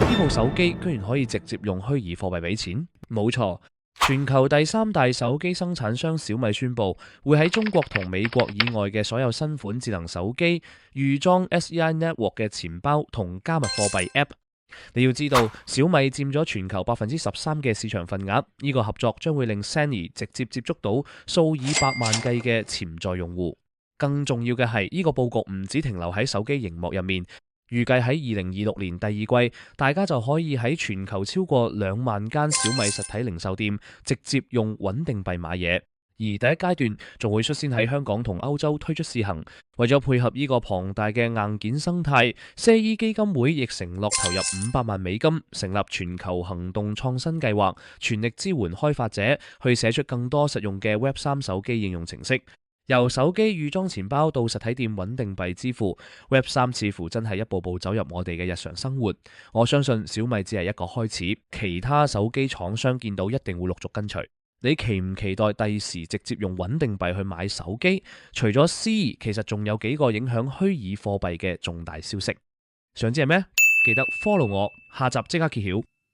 呢部手機居然可以直接用虛擬貨幣俾錢？冇錯，全球第三大手機生產商小米宣布，會喺中國同美國以外嘅所有新款智能手機預裝 SEI Network 嘅錢包同加密貨幣 App。你要知道，小米佔咗全球13%嘅市場份額，呢個合作將會令 Sunny 直接接觸到數以百萬計嘅潛在用戶。更重要嘅係，呢個佈局唔止停留喺手機熒幕入面，預計喺2026年第二季，大家就可以喺全球超過2萬間小米實體零售店直接用穩定幣買嘢。而第一階段仲會率先喺香港同歐洲推出試行，為咗配合呢個龐大嘅硬件生態，CE 基金會亦承諾投入500萬美金，成立全球行動創新計劃，全力支援開發者去寫出更多實用嘅 Web3 手機應用程式。由手機預裝錢包到實體店穩定幣支付，Web3 似乎真係一步步走入我哋嘅日常生活。我相信小米只係一個開始，其他手機廠商見到一定會陸續跟隨。你期唔期待第時直接用穩定幣去買手機？除咗 C， 其實仲有幾個影響虛擬貨幣嘅重大消息。想知係咩？記得 follow 我，下集即刻揭曉。